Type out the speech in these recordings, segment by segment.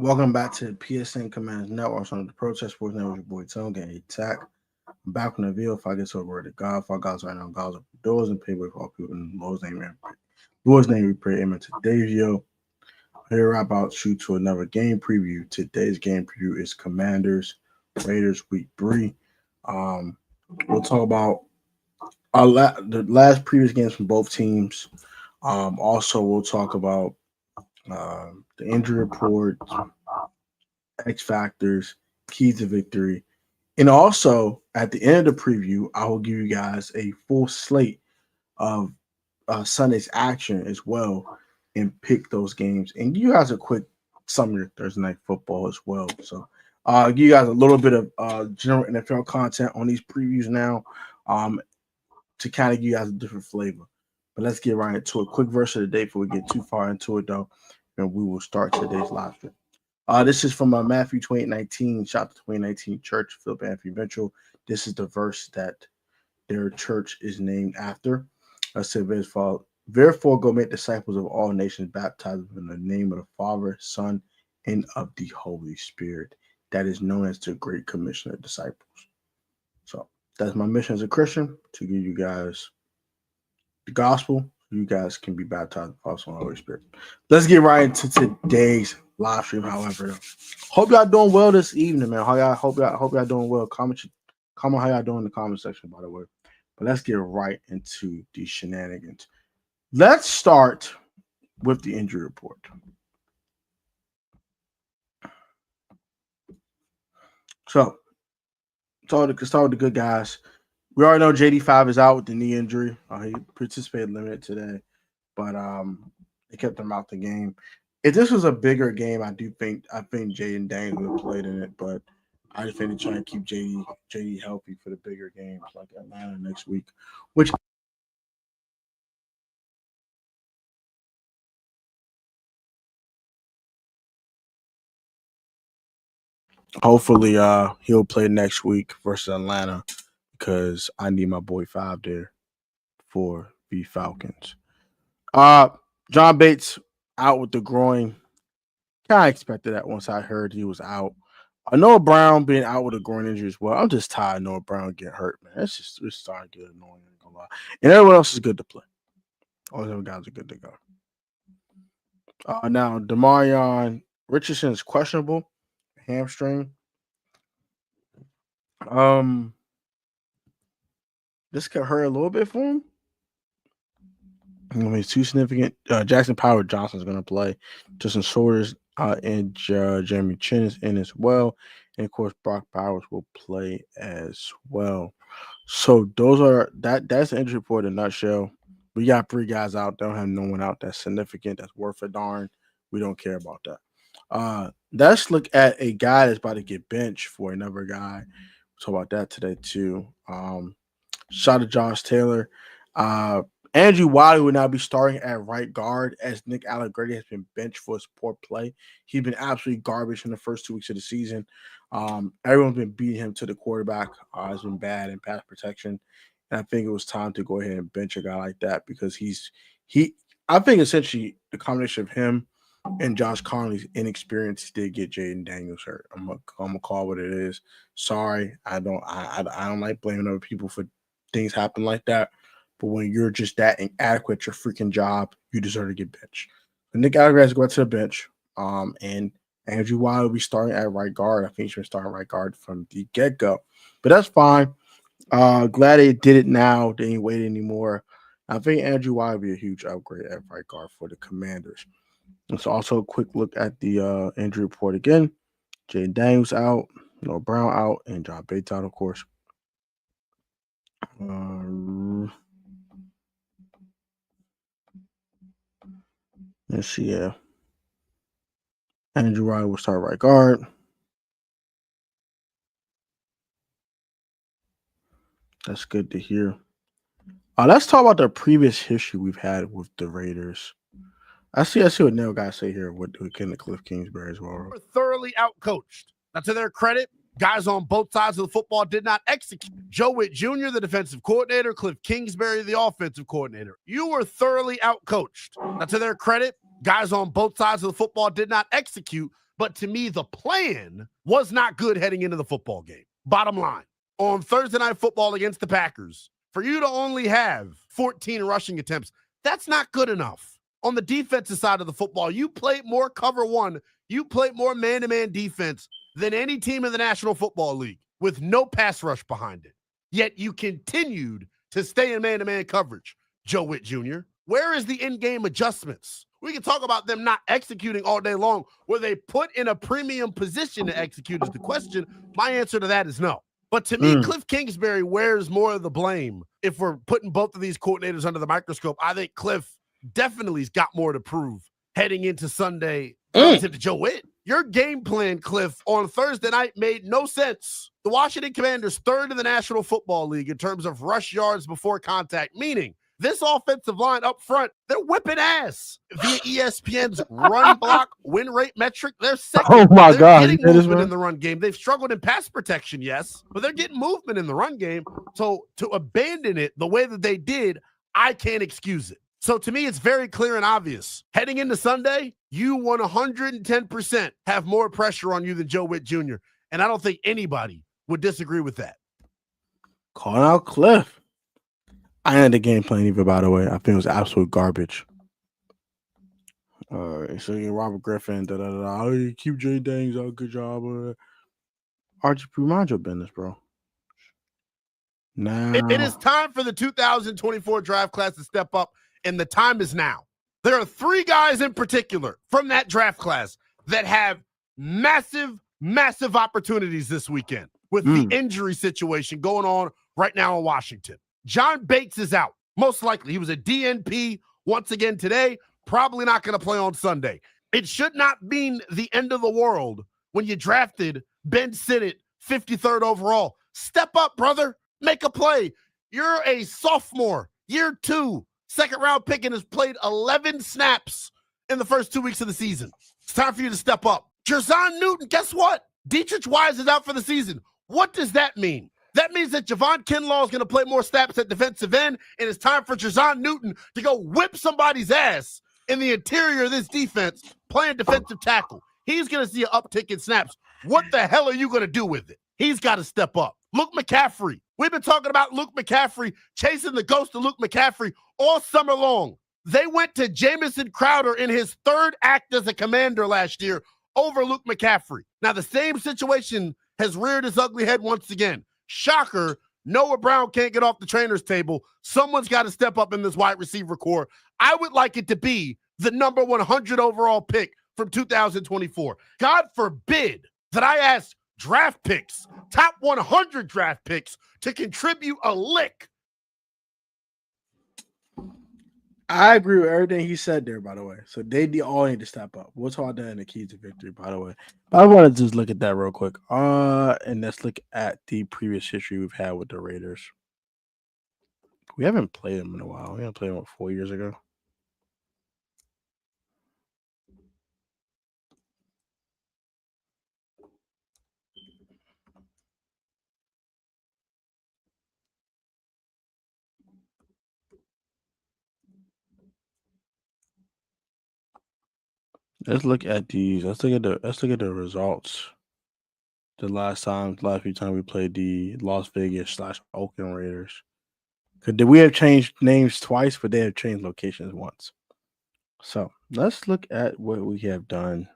Welcome back to the PSN Commanders Network on the Protest Sports Network. Your boy Tone getting attack. I'm back on the video. If I get to a word of God, for God's right now, God's open doors and pay way for all people in the Lord's name we pray. Amen. Today's video, here about shoot to another game preview. Today's game preview is Commanders Raiders Week 3. We'll talk about the last previous games from both teams. Also, we'll talk about the injury report, X factors, keys to victory. And also, at the end of the preview, I will give you guys a full slate of Sunday's action as well and pick those games. And give you guys a quick summary of Thursday Night Football as well. So, give you guys a little bit of general NFL content on these previews now to kind of give you guys a different flavor. But let's get right into it. Quick verse of the day before we get too far into it, though, and we will start today's live stream. This is from Matthew 28:19, shout out to 2019 Church, Philip Anthony Mitchell. This is the verse that their church is named after. I said, therefore go make disciples of all nations, baptize them in the name of the Father, Son, and of the Holy Spirit. That is known as the Great Commission of Disciples. So that's my mission as a Christian, to give you guys the gospel. You guys can be baptized in the Father, Son, and Holy Spirit. Let's get right into today's live stream. However, hope y'all doing well this evening, man. Hope y'all doing well. Comment how y'all doing in the comment section, by the way. But let's get right into the shenanigans. Let's start with the injury report. So, start with the good guys. We already know JD5 is out with the knee injury. He participated limited today, but they kept him out the game. If this was a bigger game, I think Jaden Daniels would have played in it, but I just think they're trying to keep JD healthy for the bigger games like Atlanta next week, which hopefully he'll play next week versus Atlanta because I need my boy 5 there for the Falcons. John Bates out with the groin. Kind of expected that once I heard he was out. Noah Brown being out with a groin injury as well. I'm just tired of Noah Brown getting hurt, man. It's starting to get annoying. And everyone else is good to play. All the other guys are good to go. Now, Demarion Richardson is questionable. Hamstring. This could hurt a little bit for him. I mean, it's too significant. Jackson Power Johnson is going to play. Justin Shoulders and Jeremy Chin is in as well. And of course, Brock Bowers will play as well. So that's the injury report in a nutshell. We got 3 guys out. Don't have no one out that's significant, that's worth a darn. We don't care about that. Let's look at a guy that's about to get benched for another guy. We'll talk about that today too. Shout out to Josh Taylor. Andrew Wylie will now be starting at right guard as Nick Allegretti has been benched for his poor play. He's been absolutely garbage in the first 2 weeks of the season. Everyone's been beating him to the quarterback. Has been bad in pass protection. And I think it was time to go ahead and bench a guy like that because I think essentially the combination of him and Josh Conley's inexperience did get Jaden Daniels hurt. I'm gonna call what it is. Sorry, I don't like blaming other people for things happen like that. But when you're just that inadequate at your freaking job, you deserve to get benched. But Nick Allegretti has to go to the bench. And Andrew Wylie will be starting at right guard. I think he's been starting right guard from the get-go. But that's fine. Glad they did it now. They ain't wait anymore. I think Andrew Wylie will be a huge upgrade at right guard for the Commanders. And so also a quick look at the injury report again. Jaden Daniels out, Noah Brown out, and John Bates out, of course. Let's see. Andrew Wylie will start right guard. That's good to hear. Let's talk about the previous history we've had with the Raiders. I see what Neil guys say here with Cliff Kingsbury as well. We're thoroughly outcoached. Now, to their credit, guys on both sides of the football did not execute. Joe Witt Jr., the defensive coordinator, Cliff Kingsbury, the offensive coordinator. You were thoroughly outcoached. Now, to their credit, guys on both sides of the football did not execute, But to me, the plan was not good heading into the football game. Bottom line, on Thursday Night Football against the Packers, for you to only have 14 rushing attempts, that's not good enough. On the defensive side of the football, you played more cover one, you played more man-to-man defense than any team in the National Football League with no pass rush behind it. Yet you continued to stay in man-to-man coverage. Joe Witt Jr., where is the in-game adjustments? We can talk about them not executing all day long. Were they put in a premium position to execute is the question. My answer to that is no. But to me, Cliff Kingsbury wears more of the blame. If we're putting both of these coordinators under the microscope, I think Cliff definitely's got more to prove heading into Sunday relative to Joe Witt. Your game plan, Cliff, on Thursday night made no sense. The Washington Commanders third in the National Football League in terms of rush yards before contact, meaning this offensive line up front, they're whipping ass. Via ESPN's run block win rate metric, they're second. Oh my God. Getting movement in the run game. They've struggled in pass protection, yes, but they're getting movement in the run game. So to abandon it the way that they did, I can't excuse it. So to me, it's very clear and obvious. Heading into Sunday, you 110% have more pressure on you than Joe Witt Jr. And I don't think anybody would disagree with that. Calling out Cliff. I had the game plan either, by the way. I think it was absolute garbage. All right, so you Robert Griffin, Oh, you keep Jay Daniels, oh, good job. Archie, mind your business, bro. Now it is time for the 2024 draft class to step up, and the time is now. There are three guys in particular from that draft class that have massive, massive opportunities this weekend with the injury situation going on right now in Washington. John Bates is out. Most likely. He was a DNP once again today. Probably not going to play on Sunday. It should not mean the end of the world when you drafted Ben Sinnott 53rd overall. Step up, brother. Make a play. You're a sophomore, year 2, second round pick, and has played 11 snaps in the first 2 weeks of the season. It's time for you to step up. Jerzon Newton, guess what? Dietrich Wise is out for the season. What does that mean? That means that Javon Kinlaw is going to play more snaps at defensive end, and it's time for Jerzon Newton to go whip somebody's ass in the interior of this defense playing defensive tackle. He's going to see an uptick in snaps. What the hell are you going to do with it? He's got to step up. Luke McCaffrey. We've been talking about Luke McCaffrey, chasing the ghost of Luke McCaffrey all summer long. They went to Jamison Crowder in his third act as a Commander last year over Luke McCaffrey. Now, the same situation has reared its ugly head once again. Shocker, Noah Brown can't get off the trainer's table. Someone's got to step up in this wide receiver core. I would like it to be the number 100 overall pick from 2024. God forbid that I ask draft picks, top 100 draft picks, to contribute a lick. I agree with everything he said there, by the way. So they all need to step up. We'll talk that in the keys to victory, by the way. But I want to just look at that real quick. And let's look at the previous history we've had with the Raiders. We haven't played them in a while. We haven't played them 4 years ago. Let's look at these. Let's look at the results. The last few times we played the Las Vegas / Oakland Raiders. Because we have changed names twice, but they have changed locations once. So let's look at what we have done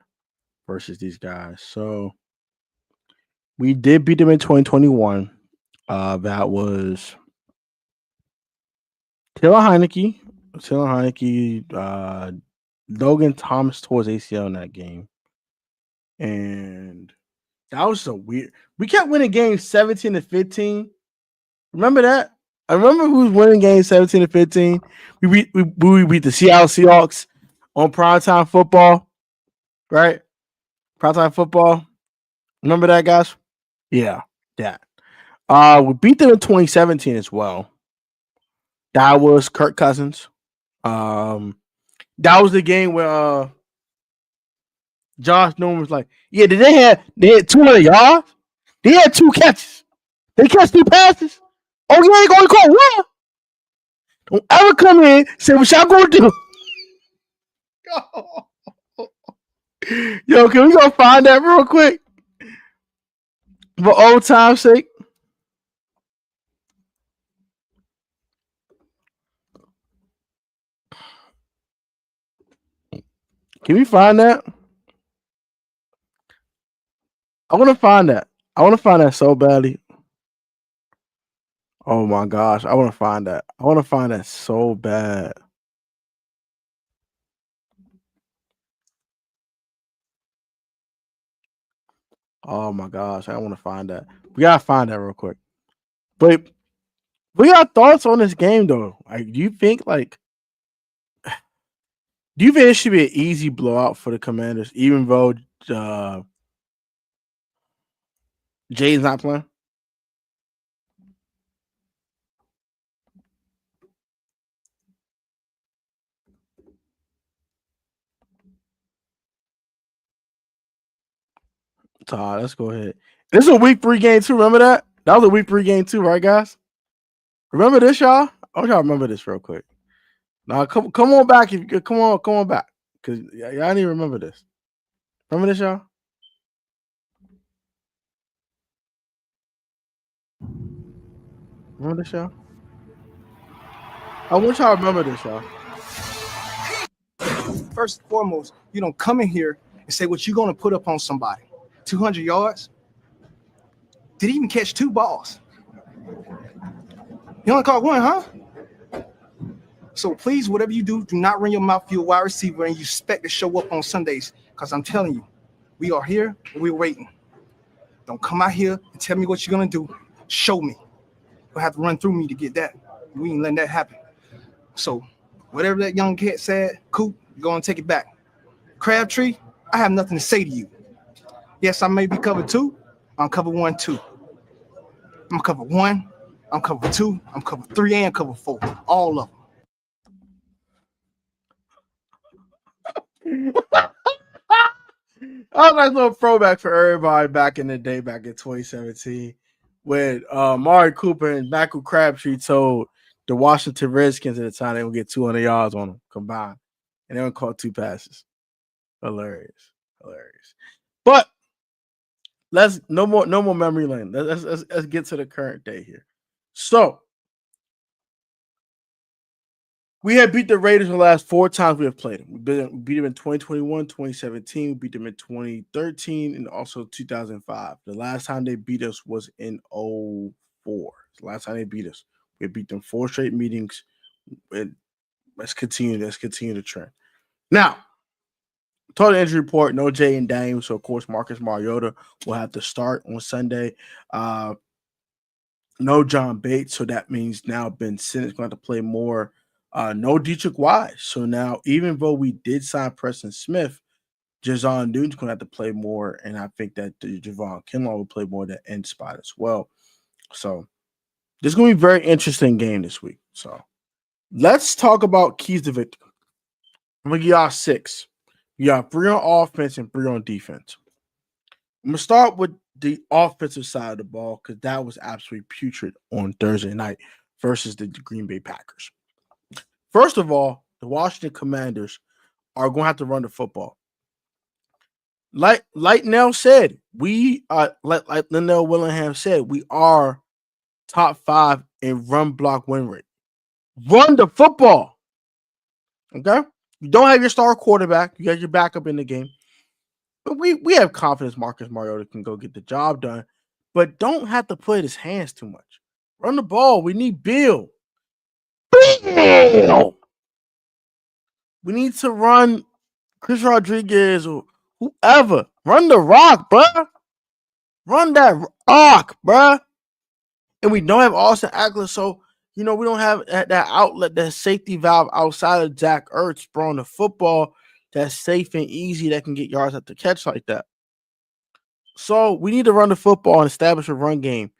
versus these guys. So we did beat them in 2021. That was Taylor Heineke, Logan Thomas tore his ACL in that game. And that was so weird. We kept winning games 17-15. Remember that? I remember who was winning games 17-15. We beat the Seattle Seahawks on primetime football. Right? Primetime football. Remember that, guys? Yeah, that. We beat them in 2017 as well. That was Kirk Cousins. That was the game where Josh Norman was like, yeah, they had 200 yards? They had 2 catches. They catch 2 passes. Oh, you ain't going to call what? Don't ever come in and say what y'all going to do. Yo, can we go find that real quick? For old time's sake. Can we find that? I want to find that. I want to find that so badly. Oh my gosh, I want to find that. I want to find that so bad. Oh my gosh, I want to find that. We gotta find that real quick. But what your thoughts on this game though? Like, do you think it should be an easy blowout for the Commanders, even though Jay's not playing? Todd, let's go ahead. This is a week 3 game too. Remember that? That was a week 3 game too, right, guys? Remember this, y'all? I want y'all to remember this real quick. Now, come on back. If you come on back, because y'all need to remember this. Remember this, y'all? Remember this, y'all? I want y'all to remember this, y'all. First and foremost, you don't come in here and say what you're going to put up on somebody. 200 yards? Did he even catch 2 balls? You only caught 1, huh? So please, whatever you do not run your mouth for your wide receiver and you expect to show up on Sundays. Because I'm telling you, we are here and we're waiting. Don't come out here and tell me what you're going to do. Show me. You'll have to run through me to get that. We ain't letting that happen. So whatever that young cat said, Coop, you're going to take it back. Crabtree, I have nothing to say to you. Yes, I may be covered 2. I'm cover 1, 2. I'm cover 1. I'm cover 2. I'm cover 3 and cover 4. All of them. Oh, nice little throwback for everybody back in the day, back in 2017, when Amari Cooper and Michael Crabtree told the Washington Redskins at the time they would get 200 yards on them combined, and they would caught 2 passes. Hilarious. But let's no more memory lane. Let's get to the current day here. So we have beat the Raiders the last 4 times we have played them. We beat them in 2021, 2017, we beat them in 2013, and also 2005. The last time they beat us was in 2004. The last time they beat us. We beat them 4 straight meetings. And let's continue the trend. Now, total injury report, no Jay and Dame, so of course Marcus Mariota will have to start on Sunday. No John Bates, so that means now Ben Simmons going to play more. No Dietrich Wise. So now, even though we did sign Preston Smith, Jazon Newton's going to have to play more, and I think that Javon Kinlaw will play more that end spot as well. So this is going to be a very interesting game this week. So let's talk about keys to victory. I'm going to give y'all 6. You got 3 on offense and 3 on defense. I'm going to start with the offensive side of the ball because that was absolutely putrid on Thursday night versus the Green Bay Packers. First of all, the Washington Commanders are going to have to run the football. Like Nell said, we are like Linnell Willingham said, we are top 5 in run block win rate. Run the football. Okay? You don't have your star quarterback. You got your backup in the game. But we have confidence Marcus Mariota can go get the job done. But don't have to play his hands too much. Run the ball. We need Bill. Bill! We need to run Chris Rodriguez or whoever. Run the rock, bruh. Run that rock, bruh. And we don't have Austin Eckler, so, we don't have that outlet, that safety valve outside of Zach Ertz throwing the football that's safe and easy that can get yards at the catch like that. So we need to run the football and establish a run game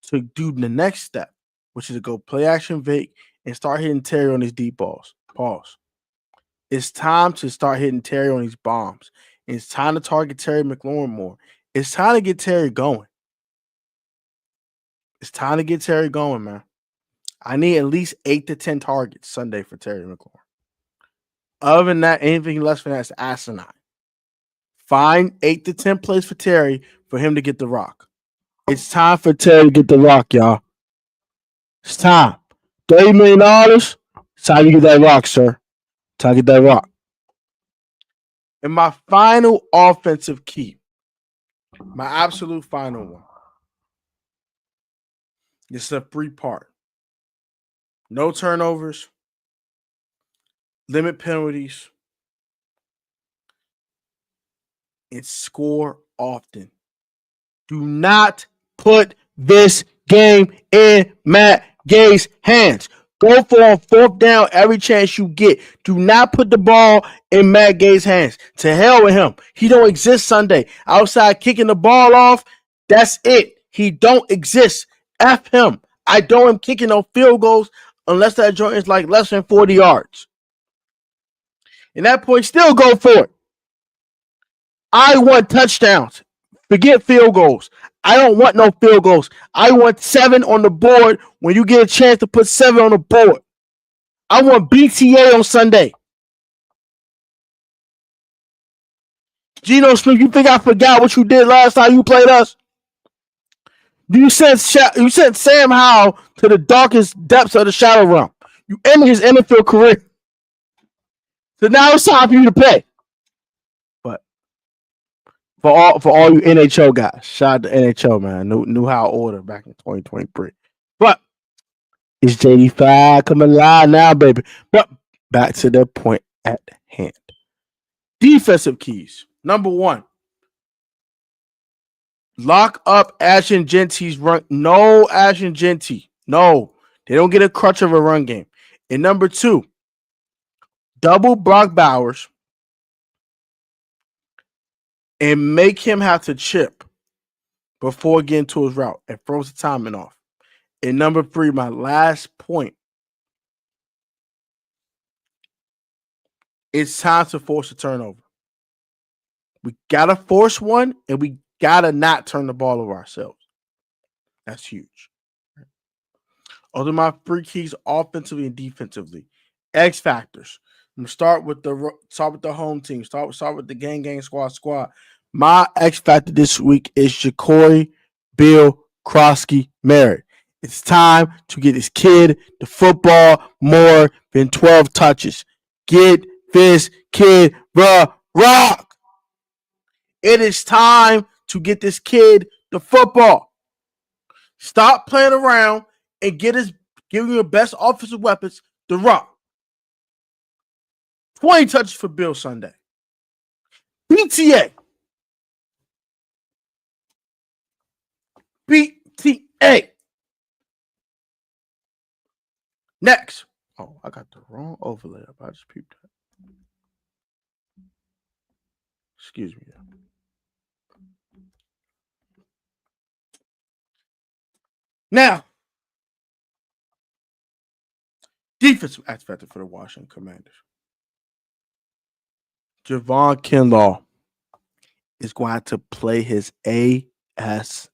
to do the next step, which is to go play action Vic and start hitting Terry on these deep balls. Pause. It's time to start hitting Terry on these bombs. It's time to target Terry McLaurin more. It's time to get Terry going. It's time to get Terry going, man. I need at least 8 to 10 targets Sunday for Terry McLaurin. Other than that, anything less than that is asinine. Find 8 to 10 plays for Terry for him to get the rock. It's time for Terry to get the rock, y'all. It's time. $30 million. It's time to get that rock, sir. Time to get that rock. And my final offensive key, my absolute final one. It's a 3-part. No turnovers, limit penalties, and score often. Do not put this game in Matt Gay's hands. Go for a 4th down every chance you get. Do not put the ball in Matt Gay's hands. To hell with him. He don't exist Sunday. Outside kicking the ball off, that's it. He don't exist. F him. I don't him kicking no field goals unless that joint is like less than 40 yards. And that point, still go for it. I want touchdowns. Forget field goals. I don't want no field goals. I want 7 on the board when you get a chance to put 7 on the board. I want BTA on Sunday. Geno Smith, you think I forgot what you did last time you played us? You sent Sam Howell to the darkest depths of the shadow realm. You ended his NFL career. So now it's time for you to pay. But for all you NHL guys, shout out to NHL, man. Knew how order back in 2023. But it's JD5 coming live now, baby. But back to the point at hand. Defensive keys. Number 1. Lock up Ashton Genty's run. No Ashton Genty. No. They don't get a crutch of a run game. And number 2, double Brock Bowers and make him have to chip before getting to his route and throws the timing off. And number 3, my last point. It's time to force a turnover. We got to force one, and we got to not turn the ball over ourselves. That's huge. Those are my 3 keys offensively and defensively. X factors. I'm going to start with the home team. Start with the gang squad. My X factor this week is Ja'Cory Bill Krosky Merritt. It's time to get this kid the football more than 12 touches. Get this kid the rock. It is time to get this kid the football. Stop playing around and give him your best offensive weapons the rock. 20 touches for Bill Sunday. BTA. BTA. Next. Oh, I got the wrong overlay up. I just peeped that. Excuse me. Now, defensive X factor for the Washington Commanders. Javon Kinlaw is going to play his ass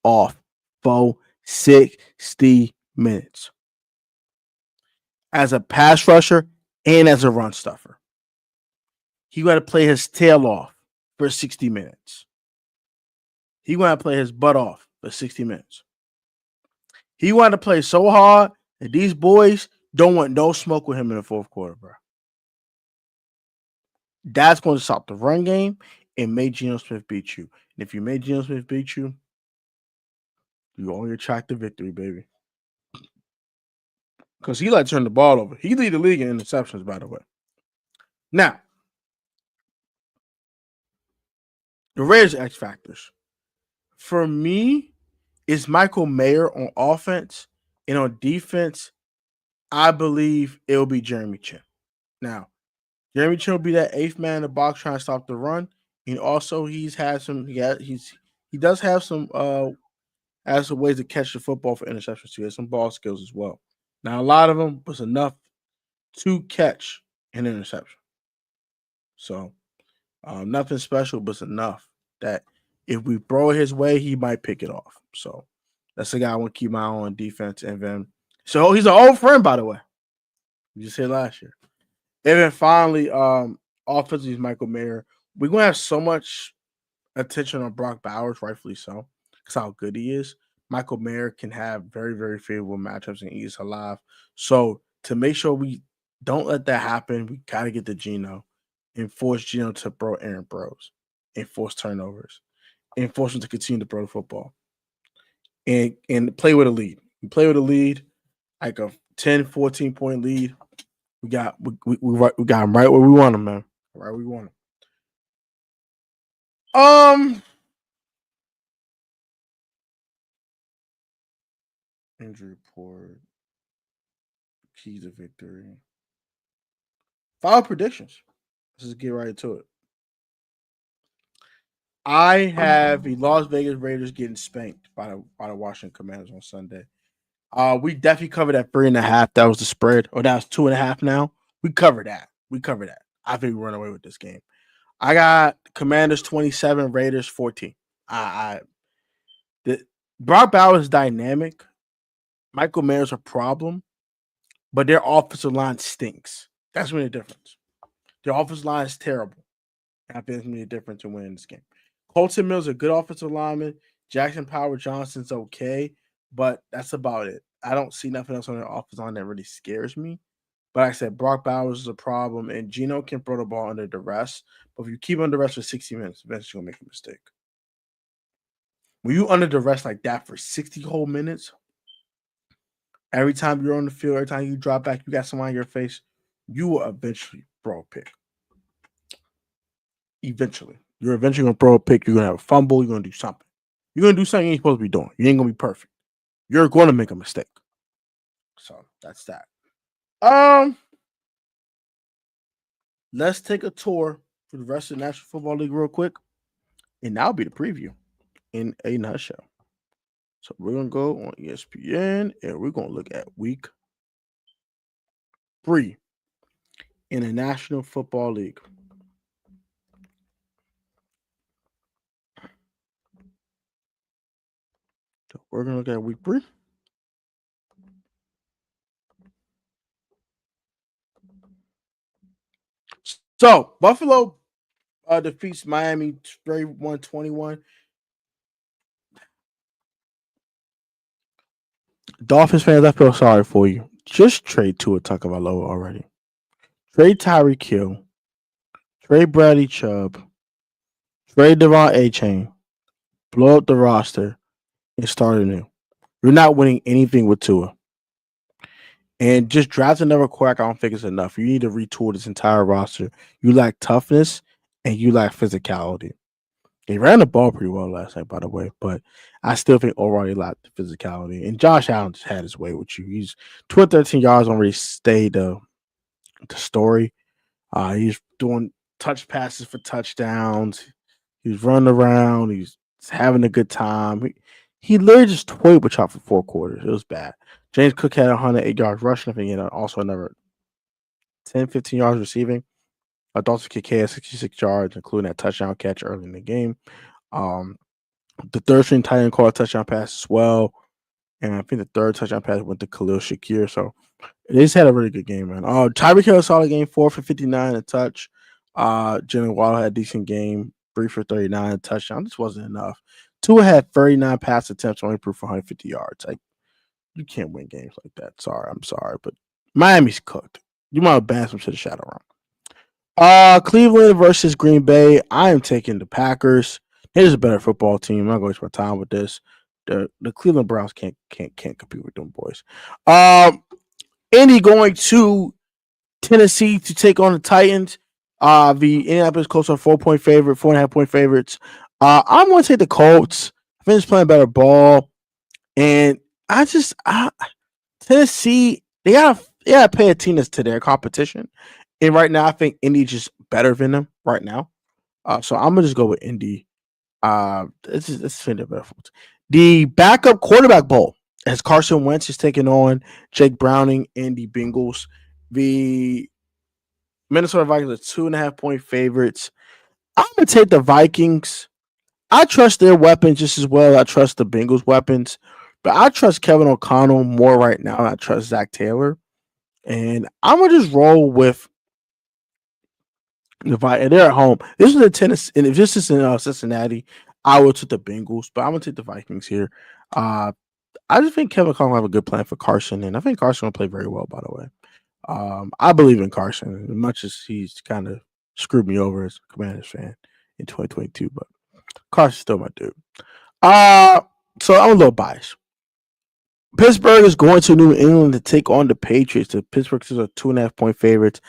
off for 60 minutes as a pass rusher and as a run stuffer. He got to play his tail off for 60 minutes. He got to play his butt off for 60 minutes. He wanted to play so hard that these boys don't want no smoke with him in the 4th quarter, bro. That's going to stop the run game and make Geno Smith beat you. And if you make Geno Smith beat you, you're on your track to victory, baby. Because he likes to turn the ball over. He lead the league in interceptions, by the way. Now, the Raiders X factors. For me, it's Michael Mayer on offense, and on defense, I believe it will be Jeremy Chin. Now, Jeremy Chin will be that 8th man in the box trying to stop the run, and also he does have some ways to catch the football for interceptions too. He has some ball skills as well. Now, a lot of them was enough to catch an interception. So, nothing special, but it's enough that if we throw it his way, he might pick it off. So, that's the guy I want to keep my eye on defense. And then, so he's an old friend, by the way. We just hit last year. And then finally, offensively is Michael Mayer we're gonna have so much attention on Brock Bowers, rightfully so, because how good he is. Michael Mayer can have very, very favorable matchups and he's alive. So to make sure we don't let that happen, we gotta get to Geno and force Geno to throw Aaron Bros and force turnovers and force him to continue to throw the football and play with a lead. We play with a lead, like a 10, 14 point lead. We got him right where we want him, man. Right where we want him. Injury report. Keys to victory. Final predictions. Let's just get right to it. I have the Las Vegas Raiders getting spanked by the Washington Commanders on Sunday. We definitely covered that 3.5. That was the spread. Or that was 2.5 now. We covered that. I think we run away with this game. I got Commanders 27, Raiders 14. Brock Bowers is dynamic. Michael Mayer's a problem, but their offensive line stinks. That's really the difference. Their offensive line is terrible. I think it's really the difference in winning this game. Colton Mills is a good offensive lineman. Jackson Power Johnson's okay, but that's about it. I don't see nothing else on their offensive line that really scares me. But like I said, Brock Bowers is a problem, and Geno can throw the ball under duress. But if you keep under duress for 60 minutes, eventually you're going to make a mistake. When you under duress like that for 60 whole minutes, every time you're on the field, every time you drop back, you got someone in your face, you will eventually throw a pick. Eventually. You're eventually going to throw a pick. You're going to have a fumble. You're going to do something. You're going to do something you ain't supposed to be doing. You ain't going to be perfect. You're going to make a mistake. So that's that. Let's take a tour for the rest of the National Football League real quick. And that'll be the preview in a nutshell. So we're going to go on ESPN and we're going to look at week 3 in the National Football League. So we're going to look at week 3. So Buffalo defeats Miami 31-21. Dolphins fans, I feel sorry for you. Just trade Tua Tagovailoa already. Trade Tyreek Hill. Trade Bradley Chubb. Trade Devon A-Chain. Blow up the roster and start anew. You're not winning anything with Tua. And just draft another quarterback, I don't think it's enough. You need to retool this entire roster. You lack toughness and you lack physicality. They ran the ball pretty well last night, by the way, but I still think overall they lacked the physicality. And Josh Allen just had his way with you. He's 213 yards already stayed the story. He's doing touch passes for touchdowns. He's running around. He's having a good time. He literally just toyed with y'all for 4 quarters. It was bad. James Cook had 108 yards rushing. I think he had also another 10, 15 yards receiving. Dalton Kincaid had 66 yards, including that touchdown catch early in the game. The third string tight end caught a touchdown pass as well. And I think the third touchdown pass went to Khalil Shakir. So they just had a really good game, man. Tyreek Hill, solid game, 4 for 59, a touch. Jalen Waddle had a decent game, 3 for 39, a touchdown. This wasn't enough. Tua had 39 pass attempts, only improved for 150 yards. Like, you can't win games like that. I'm sorry, but Miami's cooked. You might have banned some to the shadow round. Cleveland versus Green Bay. I am taking the Packers. Here's a better football team. I'm not going to waste my time with this. The Cleveland Browns can't compete with them boys. Indy going to Tennessee to take on the Titans. The Indianapolis Colts are 4-point favorite, 4.5-point favorites. I'm going to take the Colts. I think it's playing better ball, and Tennessee, they gotta pay attention to their competition. And right now, I think Indy's just better than them right now. So I'm gonna just go with Indy. It's better. The backup quarterback bowl as Carson Wentz is taking on Jake Browning and the Bengals. The Minnesota Vikings are 2.5-point favorites. I'm gonna take the Vikings. I trust their weapons just as well. I trust the Bengals' weapons, but I trust Kevin O'Connell more right now than I trust Zach Taylor. And I'm gonna just roll with And they're at home. This is in Tennessee, and if this is in Cincinnati, I would take the Bengals, but I'm gonna take the Vikings here. Uh, I just think Kevin Conley have a good plan for Carson, and I think Carson will play very well. By the way, I believe in Carson as much as he's kind of screwed me over as a Commanders fan in 2022, but Carson's still my dude. So I'm a little biased. Pittsburgh is going to New England to take on the Patriots. The Pittsburgh is a 2.5-point favorites.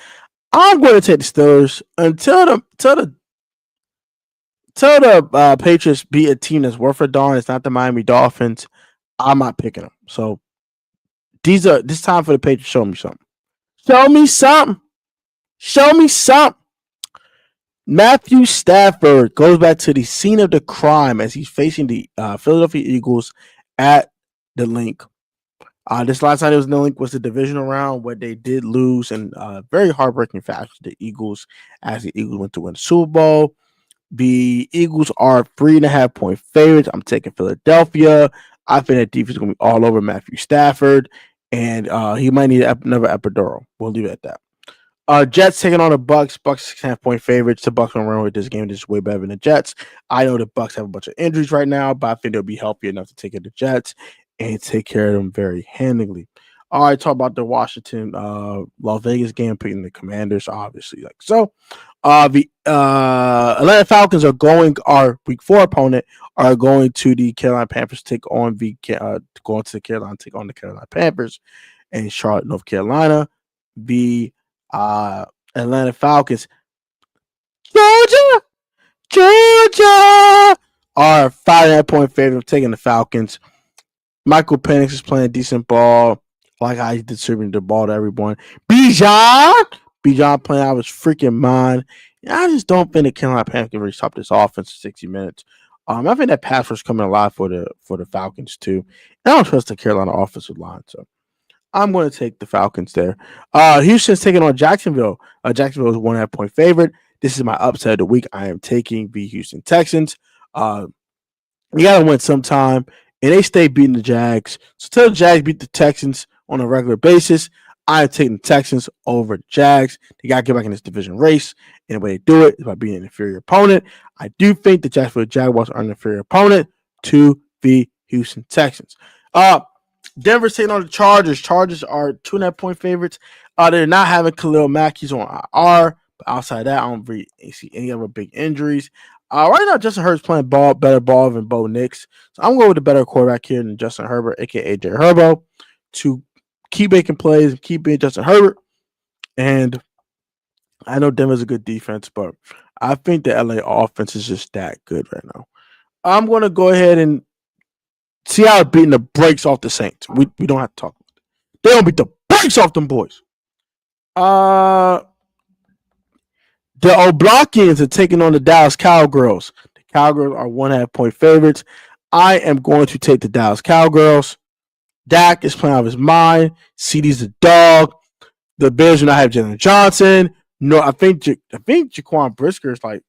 I'm going to take the Steelers until the Patriots beat a team that's worth a darn. It's not the Miami Dolphins. I'm not picking them. So this time for the Patriots. Show me something. Show me something. Show me something. Matthew Stafford goes back to the scene of the crime as he's facing the Philadelphia Eagles at the Link. This last time it was in the Link was the divisional round where they did lose in very heartbreaking fashion to the Eagles as the Eagles went to win the Super Bowl. The Eagles are 3.5-point favorites. I'm taking Philadelphia. I think that defense is going to be all over Matthew Stafford, and he might need another epidural. We'll leave it at that. Jets taking on the Bucks. Bucks 6.5-point favorites. The Bucks will run with this game. This is way better than the Jets. I know the Bucks have a bunch of injuries right now, but I think they'll be healthy enough to take it to the Jets and take care of them very handily. All right, talk about the Washington Las Vegas game, picking the Commanders, obviously. Like so. The Atlanta Falcons our week 4 opponent are going to the Carolina Panthers, going to the Carolina, take on the Carolina Panthers in Charlotte, North Carolina. The Atlanta Falcons, Georgia are 5.5-point favorite, taking the Falcons. Michael Penix is playing decent ball, like how he distributed the ball to everyone. Bijan playing out of his freaking mind. I just don't think the Carolina Panthers can really stop this offense for 60 minutes. I think that pass rush coming alive for the Falcons too. And I don't trust the Carolina offensive line, so I'm going to take the Falcons there. Houston's taking on Jacksonville. Jacksonville is 1.5-point favorite. This is my upset of the week. I am taking the Houston Texans. You got to win sometime, and they stay beating the Jags. So till the Jags beat the Texans on a regular basis, I am taking the Texans over the Jags. They got to get back in this division race. And the way they do it is by being an inferior opponent. I do think the Jacksonville Jaguars are an inferior opponent to the Houston Texans. Denver's taking on the Chargers. Chargers are 2.5-point favorites. They're not having Khalil Mack. He's on IR. But outside that, I don't really see any other big injuries. Right now, Justin Herbert's playing better ball than Bo Nix. So I'm going with a better quarterback here than Justin Herbert, a.k.a. Jay Herbo, to keep making plays and keep being Justin Herbert. And I know Denver's a good defense, but I think the LA offense is just that good right now. I'm going to go ahead and Seattle beating the brakes off the Saints. We don't have to talk about it. They don't beat the brakes off them boys. The O'Blockians are taking on the Dallas Cowgirls. The Cowgirls are 1.5-point favorites. I am going to take the Dallas Cowgirls. Dak is playing out of his mind. CeeDee's a dog. The Bears do not have Jalen Johnson. No, I think Jaquan Brisker is like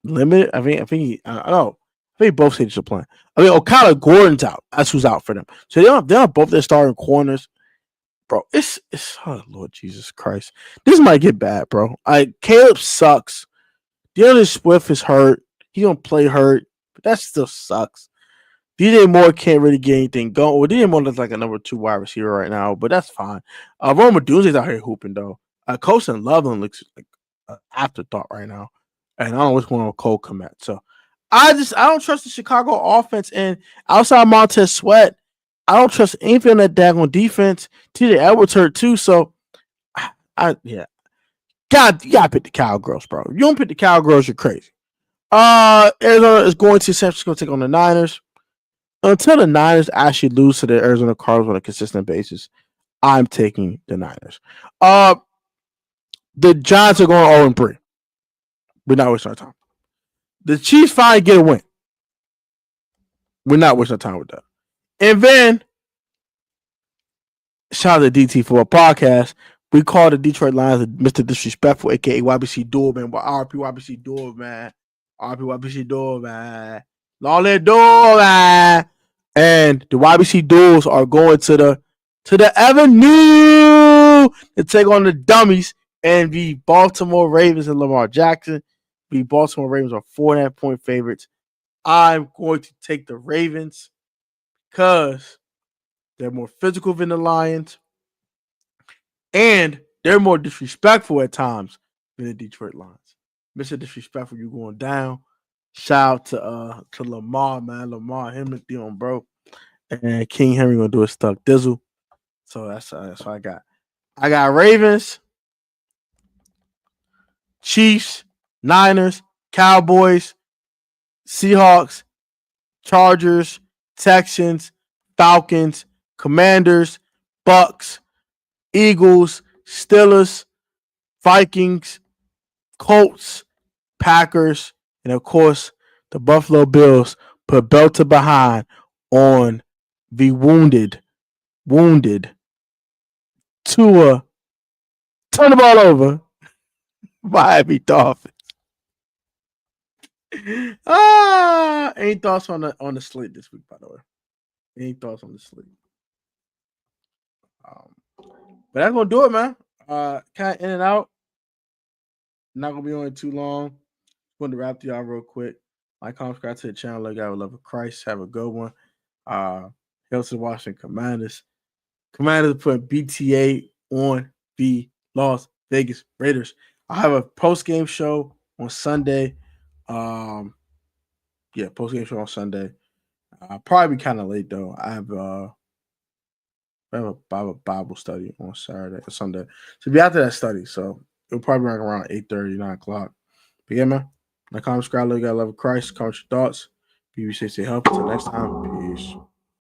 limited. I think both stages are playing. I mean, O'Connor Gordon's out. That's who's out for them. So they don't have both their starting corners. Bro, it's oh Lord Jesus Christ. This might get bad, bro. Caleb sucks. DeAndre Swift is hurt. He don't play hurt, but that still sucks. DJ Moore can't really get anything going. Well, DJ Moore looks like a number 2 wide receiver right now, but that's fine. Roma Dunze's out here hooping though. Colson Loveland looks like an afterthought right now, and I don't know what's going on with Cole Kmet. So I don't trust the Chicago offense, and outside Montez Sweat, I don't trust anything on that daggone defense. TJ Edwards hurt too, so God, you gotta pick the Cowgirls, bro. You don't pick the Cowgirls, you're crazy. Arizona is going to San Francisco to take on the Niners. Until the Niners actually lose to the Arizona Cardinals on a consistent basis, I'm taking the Niners. The Giants are going 0-3. We're not wasting our time. The Chiefs finally get a win. We're not wasting our time with that. And then, shout out to DT for a podcast. We call the Detroit Lions Mr. Disrespectful, aka YBC Door, man. RP YBC Door, man. RP YBC Door, man. Lawler Door, man. And the YBC Doors are going to the Avenue to take on the dummies And the Baltimore Ravens and Lamar Jackson. The Baltimore Ravens are 4.5-point favorites. I'm going to take the Ravens because they're more physical than the Lions. And they're more disrespectful at times than the Detroit Lions. Mr. Disrespectful, you going down. Shout out to Lamar, man. Lamar, him and Dion, bro. And King Henry gonna do a stuck dizzle. So that's what I got. I got Ravens, Chiefs, Niners, Cowboys, Seahawks, Chargers, Texans, Falcons, Commanders, Bucks, Eagles, Steelers, Vikings, Colts, Packers, and of course the Buffalo Bills put belt to behind on the wounded Tua. Turn the ball over. Miami Dolphins. Any thoughts on the slate this week, by the way? Any thoughts on the slate? But that's gonna do it, man. Kind of in and out. Not gonna be on it too long. Want to wrap y'all real quick. Like, comment, subscribe to the channel. Look out, love of Christ. Have a good one. Hail to the Washington Commanders. Commanders put BTA on the Las Vegas Raiders. I have a post-game show on Sunday. Post-game show on Sunday. Probably be kind of late though. I have a Bible study on Saturday or Sunday. So be after that study. So it'll probably be around 8:30, 9 o'clock. But yeah, man. Like, comment, subscribe, look out, love of Christ. Comment your thoughts. Be safe, stay healthy. Until next time. Peace.